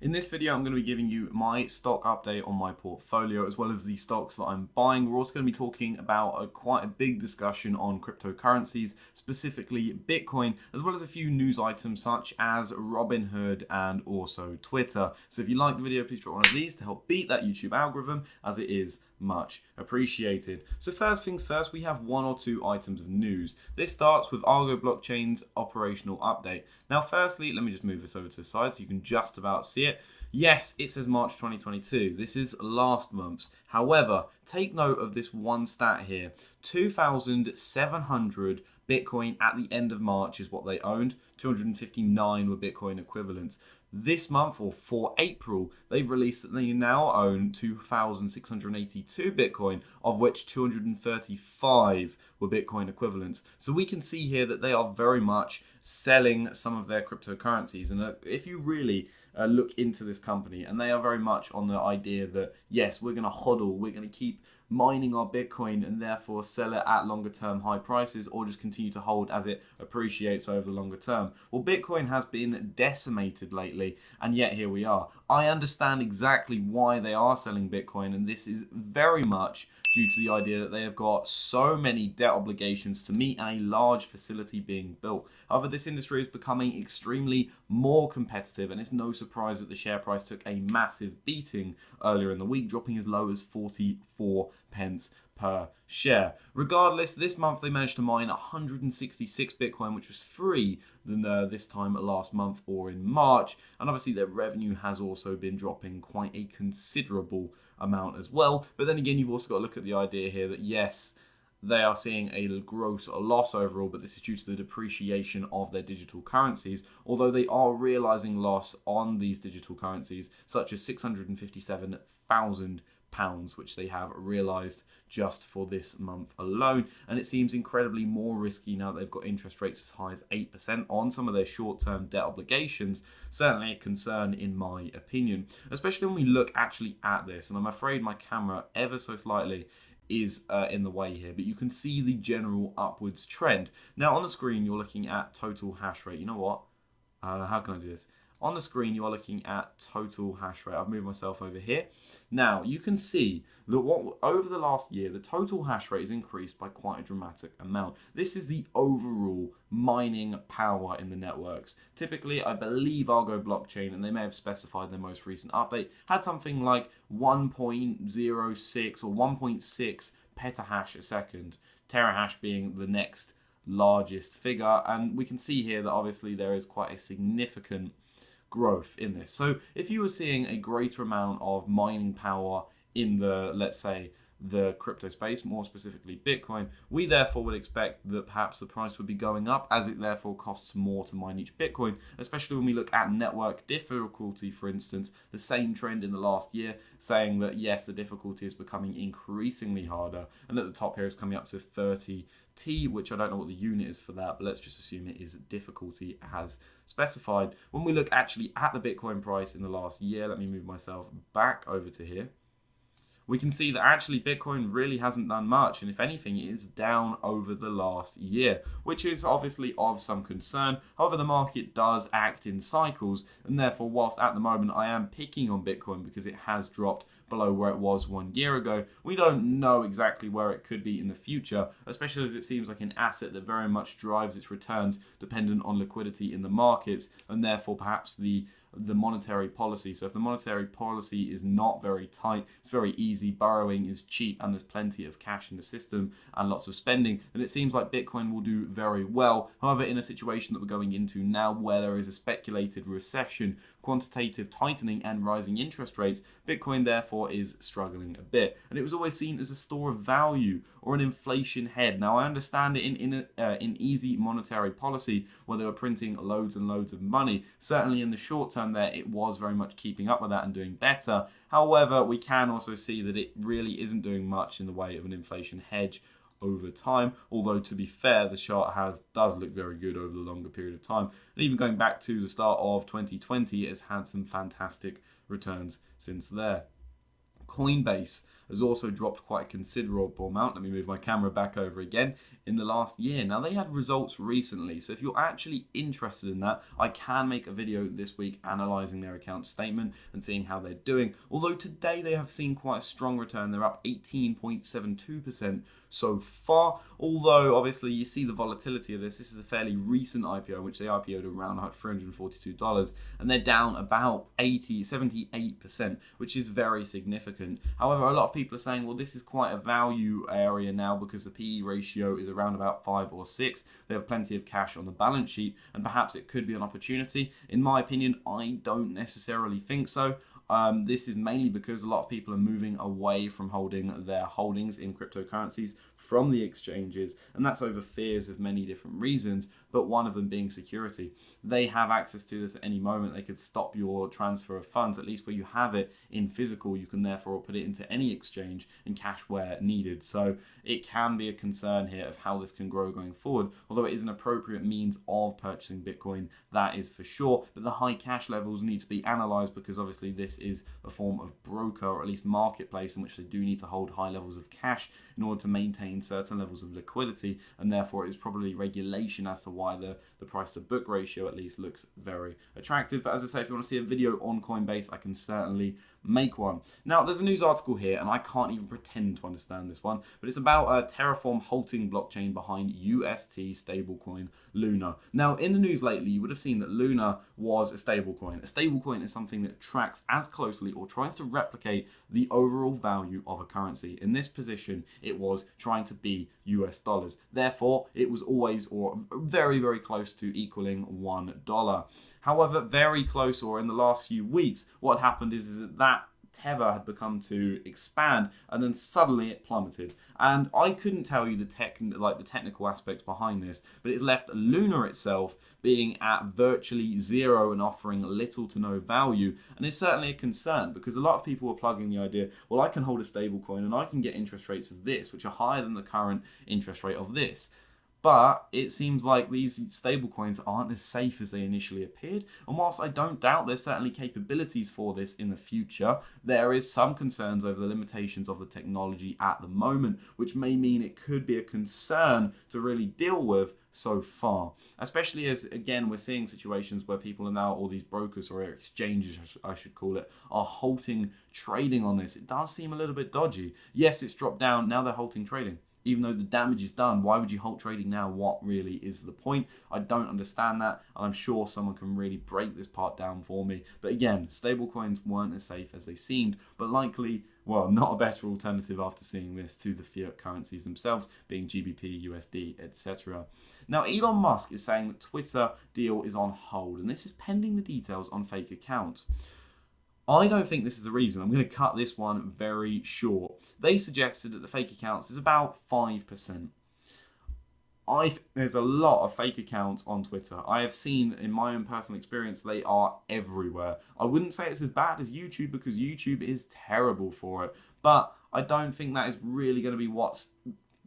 In this video, I'm going to be giving you my stock update on my portfolio, as well as the stocks that I'm buying. We're also going to be talking about quite a big discussion on cryptocurrencies, specifically Bitcoin, as well as a few news items such as Robinhood and also Twitter. So if you like the video, please drop one of these to help beat that YouTube algorithm, as it is much appreciated. So first things first, we have one or two items of news. This starts with Argo Blockchain's operational update. Now firstly, let me just move this over to the side so you can just about see it. Yes, it says March 2022. This is last month's. However, take note of this one stat here. 2,700 Bitcoin at the end of March is what they owned. 259 were Bitcoin equivalents. This month, or for April, they've released that they now own 2,682 Bitcoin, of which 235 were Bitcoin equivalents. So we can see here that they are very much selling some of their cryptocurrencies. And if you really look into this company, and they are very much on the idea that, yes, we're going to hodl, we're going to keep mining our Bitcoin and therefore sell it at longer term high prices, or just continue to hold as it appreciates over the longer term. Well, Bitcoin has been decimated lately, and yet here we are. I understand exactly why they are selling Bitcoin, and this is very much due to the idea that they have got so many debt obligations to meet and a large facility being built. However, this industry is becoming extremely more competitive, and it's no surprise that the share price took a massive beating earlier in the week, dropping as low as 44 pence per share. Regardless, this month they managed to mine 166 Bitcoin, which was free than this time last month or in March. And obviously their revenue has also been dropping quite a considerable amount as well. But then again, you've also got to look at the idea here that yes, they are seeing a gross loss overall, but this is due to the depreciation of their digital currencies, although they are realizing loss on these digital currencies, such as £657,000, which they have realized just for this month alone. And it seems incredibly more risky now that they've got interest rates as high as 8% on some of their short-term debt obligations. Certainly a concern in my opinion, especially when we look actually at this. And I'm afraid my camera ever so slightly is in the way here, but you can see the general upwards trend. Now on the screen, you're looking at total hash rate. You know what? How can I do this? On the screen, you are looking at total hash rate. I've moved myself over here. Now, you can see that over the last year, the total hash rate has increased by quite a dramatic amount. This is the overall mining power in the networks. Typically, I believe Argo Blockchain, and they may have specified their most recent update, had something like 1.06 or 1.6 petahash a second, terahash being the next largest figure. And we can see here that obviously there is quite a significant growth in this. So if you were seeing a greater amount of mining power in the, let's say, the crypto space, more specifically Bitcoin, we therefore would expect that perhaps the price would be going up, as it therefore costs more to mine each Bitcoin, especially when we look at network difficulty, for instance, the same trend in the last year, saying that yes, the difficulty is becoming increasingly harder, and at the top here is coming up to 30 T, which I don't know what the unit is for that, but let's just assume it is difficulty as specified. When we look actually at the Bitcoin price in the last year, let me move myself back over to here, we can see that actually Bitcoin really hasn't done much, and if anything, it is down over the last year, which is obviously of some concern. However, the market does act in cycles, and therefore, whilst at the moment I am picking on Bitcoin because it has dropped below where it was 1 year ago, we don't know exactly where it could be in the future, especially as it seems like an asset that very much drives its returns dependent on liquidity in the markets, and therefore perhaps the monetary policy. So if the monetary policy is not very tight, it's very easy, borrowing is cheap, and there's plenty of cash in the system and lots of spending, then it seems like Bitcoin will do very well. However, in a situation that we're going into now where there is a speculated recession, quantitative tightening and rising interest rates, Bitcoin therefore is struggling a bit. And it was always seen as a store of value or an inflation head. Now I understand it in easy monetary policy where they were printing loads and loads of money. Certainly in the short term there, it was very much keeping up with that and doing better. However, we can also see that it really isn't doing much in the way of an inflation hedge over time, although to be fair, the chart does look very good over the longer period of time, and even going back to the start of 2020, it has had some fantastic returns since there. Coinbase has also dropped quite a considerable amount. Let me move my camera back over again. In the last year. Now, they had results recently, so if you're actually interested in that, I can make a video this week analysing their account statement and seeing how they're doing. Although today they have seen quite a strong return. They're up 18.72% so far. Although, obviously, you see the volatility of this. This is a fairly recent IPO, which they IPO'd around $342, and they're down about 78%, which is very significant. However, a lot of people are saying, well, this is quite a value area now because the PE ratio is around about 5 or 6. They have plenty of cash on the balance sheet, and perhaps it could be an opportunity. In my opinion, I don't necessarily think so. This is mainly because a lot of people are moving away from holding their holdings in cryptocurrencies from the exchanges, and that's over fears of many different reasons, but one of them being security. They have access to this at any moment. They could stop your transfer of funds, at least where you have it in physical. You can therefore put it into any exchange and cash where needed. So it can be a concern here of how this can grow going forward, although it is an appropriate means of purchasing Bitcoin, that is for sure. But the high cash levels need to be analysed because obviously this is a form of broker, or at least marketplace, in which they do need to hold high levels of cash in order to maintain certain levels of liquidity, and therefore it is probably regulation as to why the price to book ratio at least looks very attractive. But as I say, if you want to see a video on Coinbase, I can certainly make one. Now, there's a news article here, and I can't even pretend to understand this one, but it's about Terraform halting blockchain behind UST stablecoin Luna. Now, in the news lately, you would have seen that Luna was a stablecoin. A stablecoin is something that tracks as closely or tries to replicate the overall value of a currency. In this position, it was trying to be US dollars. Therefore, it was always or very, very close to equaling $1. However, very close, or in the last few weeks, what happened is that tether had begun to expand, and then suddenly it plummeted. And I couldn't tell you the technical aspects behind this, but it's left Luna itself being at virtually zero and offering little to no value. And it's certainly a concern because a lot of people are plugging the idea, well, I can hold a stable coin and I can get interest rates of this, which are higher than the current interest rate of this. But it seems like these stablecoins aren't as safe as they initially appeared. And whilst I don't doubt there's certainly capabilities for this in the future, there is some concerns over the limitations of the technology at the moment, which may mean it could be a concern to really deal with so far. Especially as, again, we're seeing situations where people are now, or these brokers or exchanges, I should call it, are halting trading on this. It does seem a little bit dodgy. Yes, it's dropped down. Now they're halting trading. Even though the damage is done, why would you halt trading now? What really is the point? I don't understand that, and I'm sure someone can really break this part down for me. But again, stablecoins weren't as safe as they seemed, but likely, well, not a better alternative after seeing this to the fiat currencies themselves, being GBP, USD, etc. Now, Elon Musk is saying that Twitter deal is on hold, and this is pending the details on fake accounts. I don't think this is the reason. I'm going to cut this one very short. They suggested that the fake accounts is about 5%. I think there's a lot of fake accounts on Twitter. I have seen, in my own personal experience, they are everywhere. I wouldn't say it's as bad as YouTube because YouTube is terrible for it. But I don't think that is really going to be what's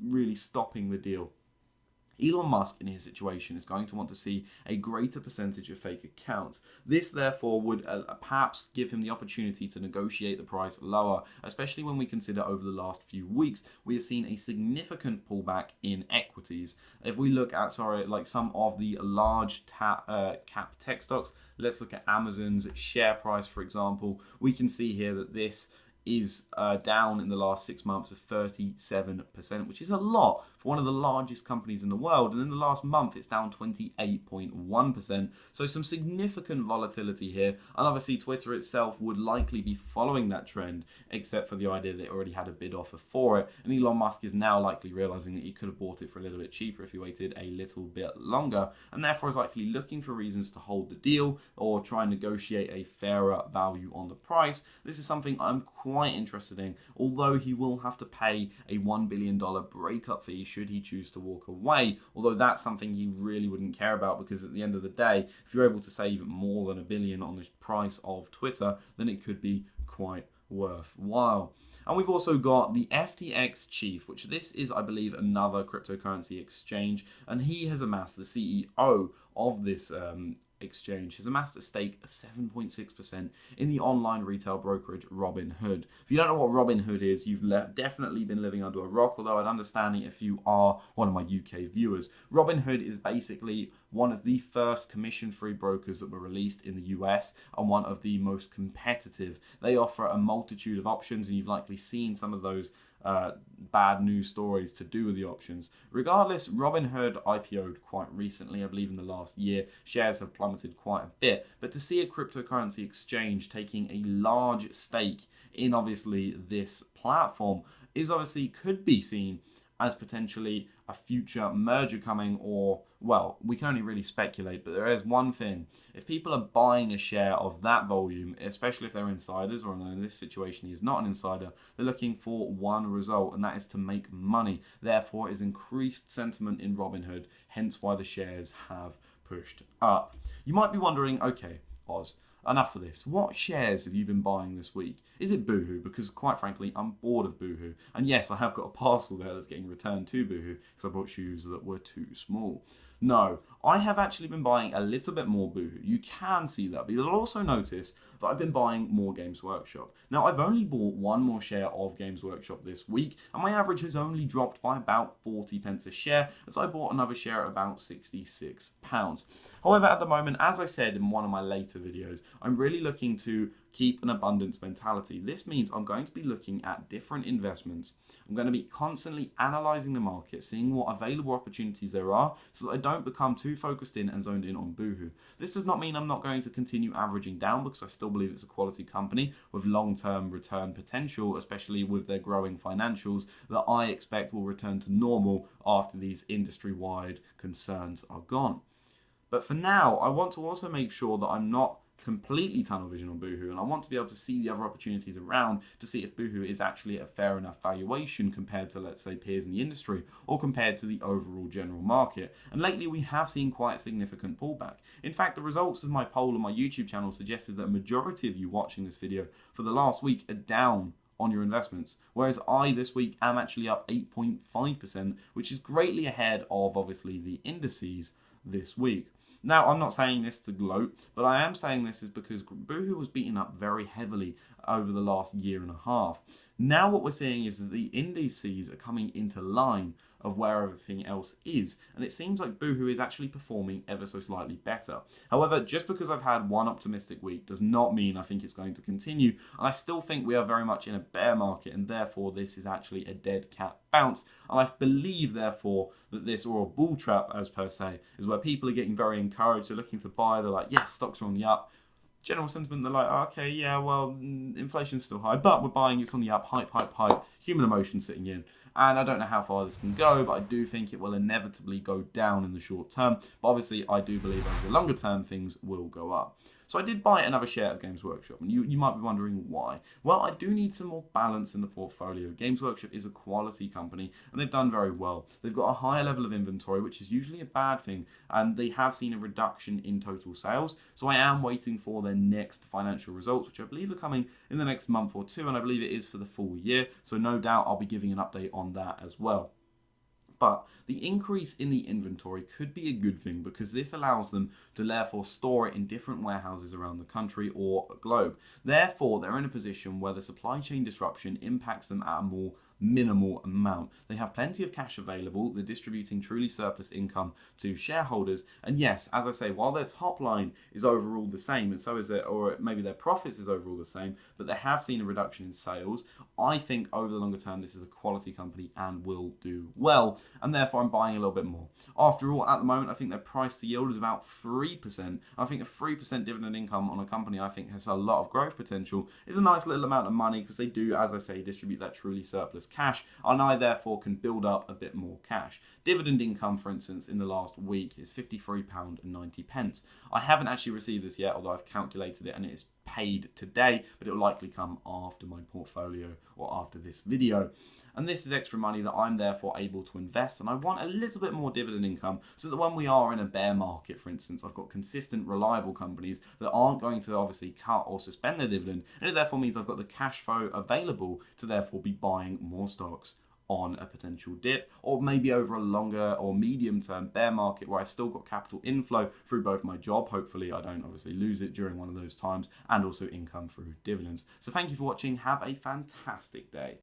really stopping the deal. Elon Musk, in his situation, is going to want to see a greater percentage of fake accounts. This, therefore, would perhaps give him the opportunity to negotiate the price lower, especially when we consider over the last few weeks, we have seen a significant pullback in equities. If we look at, some of the large cap tech stocks, let's look at Amazon's share price, for example. We can see here that this is down in the last 6 months of 37%, which is a lot for one of the largest companies in the world. And in the last month, it's down 28.1%. So some significant volatility here. And obviously, Twitter itself would likely be following that trend, except for the idea that it already had a bid offer for it. And Elon Musk is now likely realizing that he could have bought it for a little bit cheaper if he waited a little bit longer. And therefore is likely looking for reasons to hold the deal or try and negotiate a fairer value on the price. This is something I'm quite interested in, although he will have to pay a $1 billion breakup fee should he choose to walk away, although that's something he really wouldn't care about because at the end of the day, if you're able to save more than $1 billion on the price of Twitter, then it could be quite worthwhile. And we've also got the FTX chief, which this is, I believe, another cryptocurrency exchange, and he has amassed the CEO of this exchange has amassed a stake of 7.6% in the online retail brokerage Robinhood. If you don't know what Robinhood is, you've definitely been living under a rock, although I'd understand it if you are one of my UK viewers. Robinhood is basically one of the first commission-free brokers that were released in the US and one of the most competitive. They offer a multitude of options, and you've likely seen some of those bad news stories to do with the options. Regardless, Robinhood IPO'd quite recently, I believe in the last year. Shares have plummeted quite a bit, but to see a cryptocurrency exchange taking a large stake in obviously this platform is obviously could be seen as potentially a future merger coming, or, well, we can only really speculate, but there is one thing. If people are buying a share of that volume, especially if they're insiders, or in this situation he is not an insider, they're looking for one result, and that is to make money. Therefore, it is increased sentiment in Robinhood, hence why the shares have pushed up. You might be wondering, okay, Oz, enough of this. What shares have you been buying this week? Is it Boohoo? Because quite frankly, I'm bored of Boohoo. And yes, I have got a parcel there that's getting returned to Boohoo because I bought shoes that were too small. No, I have actually been buying a little bit more Boohoo. You can see that, but you'll also notice that I've been buying more Games Workshop. Now, I've only bought one more share of Games Workshop this week, and my average has only dropped by about 40 pence a share, as I bought another share at about £66. However, at the moment, as I said in one of my later videos, I'm really looking to keep an abundance mentality. This means I'm going to be looking at different investments. I'm going to be constantly analysing the market, seeing what available opportunities there are, so that I don't become too focused in and zoned in on Boohoo. This does not mean I'm not going to continue averaging down, because I still believe it's a quality company with long-term return potential, especially with their growing financials that I expect will return to normal after these industry-wide concerns are gone. But for now, I want to also make sure that I'm not completely tunnel vision on Boohoo, and I want to be able to see the other opportunities around to see if Boohoo is actually a fair enough valuation compared to, let's say, peers in the industry or compared to the overall general market. And lately we have seen quite a significant pullback. In fact, the results of my poll on my YouTube channel suggested that a majority of you watching this video for the last week are down on your investments, whereas I this week am actually up 8.5%, which is greatly ahead of obviously the indices this week. Now, I'm not saying this to gloat, but I am saying this is because Boohoo was beaten up very heavily over the last year and a half. Now what we're seeing is that the indices are coming into line of where everything else is, and it seems like Boohoo is actually performing ever so slightly better. However, just because I've had one optimistic week does not mean I think it's going to continue, and I still think we are very much in a bear market, and therefore this is actually a dead cat bounce. And I believe therefore that this, or a bull trap as per se, is where people are getting very encouraged, they're looking to buy, they're like, yes, stocks are on the up. General sentiment, they're like, oh, okay, yeah, well, inflation's still high, but we're buying, it's on the up, hype, hype, hype, human emotion sitting in. And I don't know how far this can go, but I do think it will inevitably go down in the short term. But obviously, I do believe over the longer term, things will go up. So I did buy another share of Games Workshop, and you might be wondering why. Well, I do need some more balance in the portfolio. Games Workshop is a quality company, and they've done very well. They've got a higher level of inventory, which is usually a bad thing, and they have seen a reduction in total sales. So I am waiting for their next financial results, which I believe are coming in the next month or two, and I believe it is for the full year. So no doubt I'll be giving an update on that as well. But the increase in the inventory could be a good thing, because this allows them to therefore store it in different warehouses around the country or globe. Therefore, they're in a position where the supply chain disruption impacts them at a more minimal amount. They have plenty of cash available, they're distributing truly surplus income to shareholders, and yes, as I say, while their top line is overall the same, and so is their, or maybe their profits is overall the same, but they have seen a reduction in sales, I think over the longer term this is a quality company and will do well, and therefore I'm buying a little bit more. After all, at the moment I think their price to yield is about 3%. I think a 3% dividend income on a company I think has a lot of growth potential is a nice little amount of money, because they do, as I say, distribute that truly surplus cash, and I therefore can build up a bit more cash. Dividend income, for instance, in the last week is £53.90. I haven't actually received this yet, although I've calculated it and it is paid today, but it will likely come after my portfolio or after this video. And this is extra money that I'm therefore able to invest, and I want a little bit more dividend income so that when we are in a bear market, for instance, I've got consistent, reliable companies that aren't going to obviously cut or suspend their dividend, and it therefore means I've got the cash flow available to therefore be buying more stocks on a potential dip, or maybe over a longer or medium term bear market where I've still got capital inflow through both my job, hopefully I don't obviously lose it during one of those times, and also income through dividends. So thank you for watching, have a fantastic day.